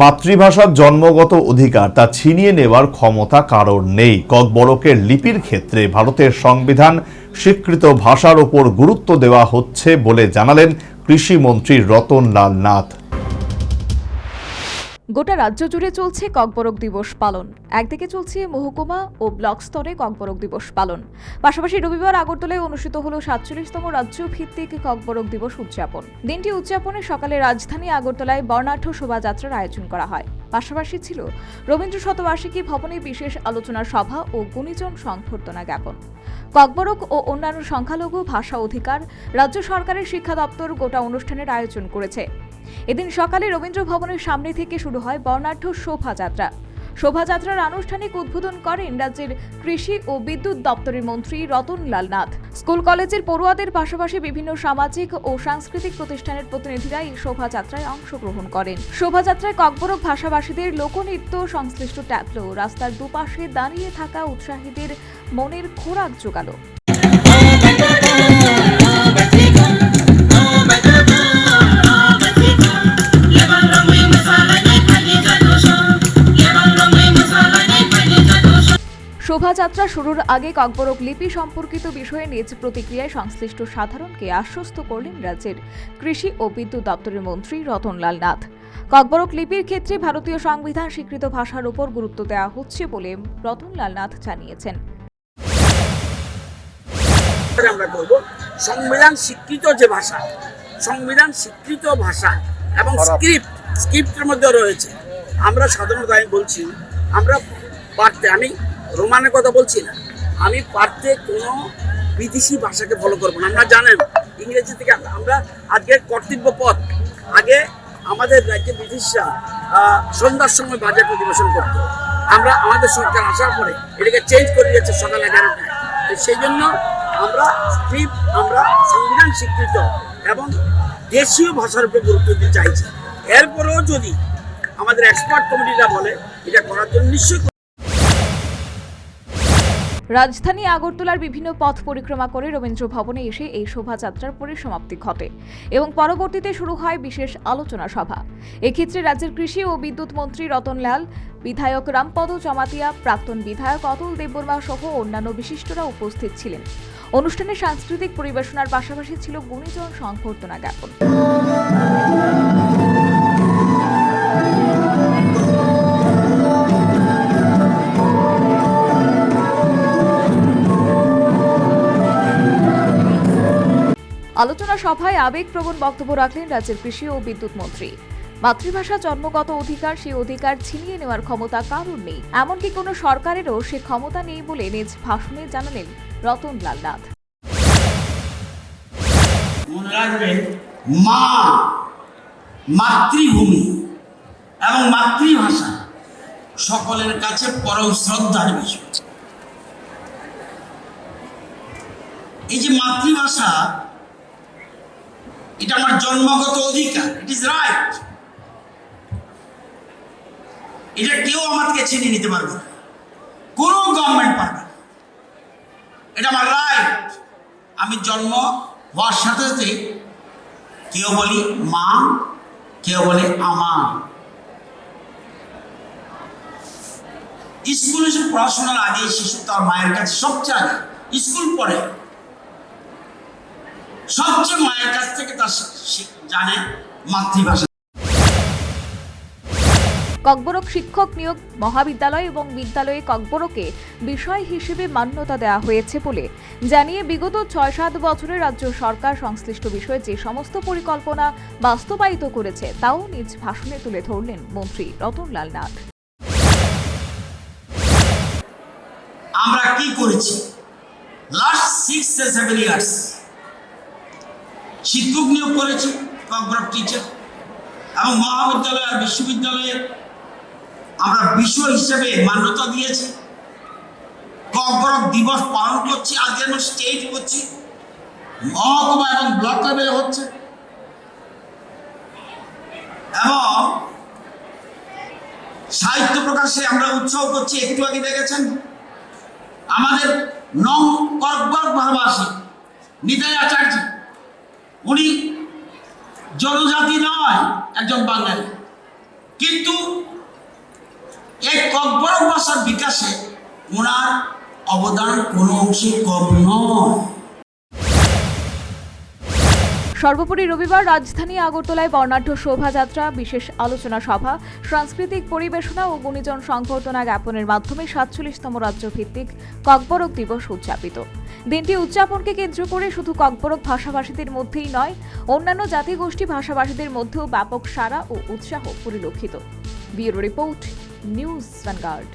মাতৃভাষার জন্মগত অধিকার তা ছিনিয়ে নেওয়ার ক্ষমতা কারোর নেই। ককবরকের লিপির ক্ষেত্রে ভারতের সংবিধান স্বীকৃত ভাষার ওপর গুরুত্ব দেওয়া হচ্ছে বলে জানালেন কৃষিমন্ত্রী রতনলাল নাথ। গোটা রাজ্য জুড়ে চলছে ককবরক দিবস পালন। একদিকে চলছে মহকুমা ও ব্লক স্তরে ককবরক দিবস পালন, পাশাপাশি রবিবার আগরতলায় অনুষ্ঠিত হল 47তম রাজ্য ভিত্তিক ককবরক দিবস উদযাপন। দিনটি উদযাপনে সকালে রাজধানী আগরতলায় বর্ণাঢ্য শোভাযাত্রার আয়োজন করা হয়। পাশাপাশি ছিল রবীন্দ্র শতবার্ষিকী ভবনে বিশেষ আলোচনা সভা ও গুণীজন সংবর্ধনা জ্ঞাপন। ককবরক ও অন্যান্য সংখ্যালঘু ভাষা অধিকার রাজ্য সরকারের শিক্ষা দপ্তর গোটা অনুষ্ঠানের আয়োজন করেছে। এদিন সকালে রবীন্দ্র ভবনের সামনে থেকে শুরু হয় বর্ণাঢ্য শোভাযাত্রা। শোভাযাত্রার আনুষ্ঠানিক উদ্বোধন করেন রাজ্যের কৃষি ও বিদ্যুৎ দপ্তরের মন্ত্রী রতনলাল নাথ। স্কুল কলেজের পড়ুয়াদের পাশাপাশি বিভিন্ন সামাজিক ও সাংস্কৃতিক প্রতিষ্ঠানের প্রতিনিধিরা এই শোভাযাত্রায় অংশগ্রহণ করেন। শোভাযাত্রায় ককবরক ভাষাভাষীদের লোকনৃত্য, সংশ্লিষ্ট ট্যাবলো রাস্তার দুপাশে দাঁড়িয়ে থাকা উৎসাহীদের মনের খোরাক জোগালো। শোভাযাত্রা শুরুর আগে ককবরক লিপি সম্পর্কিত বিষয়ে নিজ প্রতিক্রিয়ায় সংশ্লিষ্ট সাধারণকে আশ্বস্ত করলেন রাজ্যের কৃষি ও বিদ্যুৎ দপ্তরের মন্ত্রী রতনলাল নাথ। ককবরক লিপির ক্ষেত্রে ভারতীয় সংবিধান স্বীকৃত ভাষার উপর গুরুত্ব দেওয়া হচ্ছে বলে রতনলাল নাথ জানিয়েছেন। আমরা করব সংবিধান স্বীকৃত যে ভাষা, সংবিধান স্বীকৃত ভাষা এবং স্ক্রিপ্টের মধ্যে রয়েছে। আমরা সাধারণত আমি বলছি, আমরা পারতে, আমি রোমানের কথা বলছি না, আমি পারতে কোনো বিদেশি ভাষাকে ফলো করবো না। আপনারা জানেন ইংরেজি থেকে আমরা আজকে কর্তব্য পথ, আগে আমাদের রাজ্যে ব্রিটিশরা সন্ধ্যার সময় বাজেট অধিবেশন করতো, আমরা আমাদের সরকার আসার পরে এটাকে চেঞ্জ করে দিয়েছে সকাল 11টায়। সেই জন্য আমরা আমরা সংবিধান স্বীকৃত এবং দেশীয় ভাষার উপর গুরুত্ব দিতে চাইছি। এরপরেও যদি আমাদের এক্সপার্ট কমিটিরা বলে এটা করার জন্য নিশ্চয়ই। রাজধানী আগরতলার বিভিন্ন পথ পরিক্রমা করে রবীন্দ্র ভবনে এসে এই শোভাযাত্রার পরিসমাপ্তি ঘটে এবং পরবর্তীতে শুরু হয় বিশেষ আলোচনা সভা। এক্ষেত্রে রাজ্যের কৃষি ও বিদ্যুৎ মন্ত্রী রতনলাল, বিধায়ক রামপদ চমাতিয়া, প্রাক্তন বিধায়ক অতুল দেববর্মা সহ অন্যান্য বিশিষ্টরা উপস্থিত ছিলেন। অনুষ্ঠানে সাংস্কৃতিক পরিবেশনার পাশাপাশি ছিল গুণীজন সংবর্ধনা জ্ঞাপন। আলোচনা সভায় আবেগপ্রবণ বক্তব্য রাখলেন রাজ্যের কৃষি ও বিদ্যুৎ মন্ত্রী। মাতৃভাষা জন্মগত অধিকার, সেই অধিকার ছিনিয়ে নেওয়ার ক্ষমতা কারোর নেই, এমনকি কোনো সরকারেরও সে ক্ষমতা নেই বলে নিজ ভাষণে জানালেন রতনলাল নাথ। মনে রাখবেন, মা, মাতৃভূমি এবং মাতৃভাষা সকলের কাছে পরম শ্রদ্ধার বিষয়। এই যে মাতৃভাষা, এটা আমার জন্মগত অধিকার, ইট ইজ রাইট। এটা কেউ আমাকে ছিনিয়ে নিতে পারবে না, কোনো গভর্নমেন্ট পারবে না। এটা আমার রাইট। আমি জন্ম হওয়ার সাথে সাথে কেউ বলি মা, কেউ বলে আমার। স্কুলে পড়াশোনার আগে শিশু তার মায়ের কাছে সবচেয়ে আগে স্কুল পড়ে, সবচেয়ে মায়ের কাছ থেকে তার জানে মাতৃভাষা। ককবরক শিক্ষক নিয়োগ, মহাবিদ্যালয় এবং বিদ্যালয়ে ককবরকে বিষয় হিসেবে মান্যতা দেওয়া হয়েছে বলে জানিয়ে বিগত ৬-৭ বছরে রাজ্য সরকার সংশ্লিষ্ট বিষয়ে যে সমস্ত পরিকল্পনা বাস্তবায়িত করেছে তাও নিজ ভাষণে তুলে ধরলেন মন্ত্রী রতনলাল নাথ। আমরা কি করেছি লাস্ট 6-7 ইয়ার্স? শিক্ষক নিয়োগ করেছি, ককবরক টিচার, এবং মহাবিদ্যালয় আর বিশ্ববিদ্যালয়ে আমরা বিষয় হিসেবে মান্যতা দিয়েছি। ককবরক দিবস পালন করছি, আজকে আমরা স্টেট করছি, মহকুমা এবং ব্লক লেভেলে হচ্ছে, এবং সাহিত্য প্রকাশে আমরা উৎসাহ করছি। একটু আগে দেখেছেন আমাদের নং ককবরক ভাষাভাষী নিতাই আচার্য, উনি জনজাতি নয়, একজন বাঙালি, কিন্তু ভাষার বিকাশে ওনার অবদান কোনো অংশে কম নয়। সর্বোপরি রবিবার রাজধানী আগরতলায় বর্ণাঢ্য শোভাযাত্রা, বিশেষ আলোচনা সভা, সাংস্কৃতিক পরিবেশনা ও গুণীজন সংবর্ধনা জ্ঞাপনের মাধ্যমে ৪৭তম রাজ্যভিত্তিক ককবরক দিবস উদযাপিত। দিনটি উদযাপনকে কেন্দ্র করে শুধু ককবরক ভাষাভাষীদের মধ্যেই নয়, অন্যান্য জাতিগোষ্ঠী ভাষাভাষীদের মধ্যেও ব্যাপক সাড়া ও উৎসাহ পরিলক্ষিত। Bureau report, news vanguard.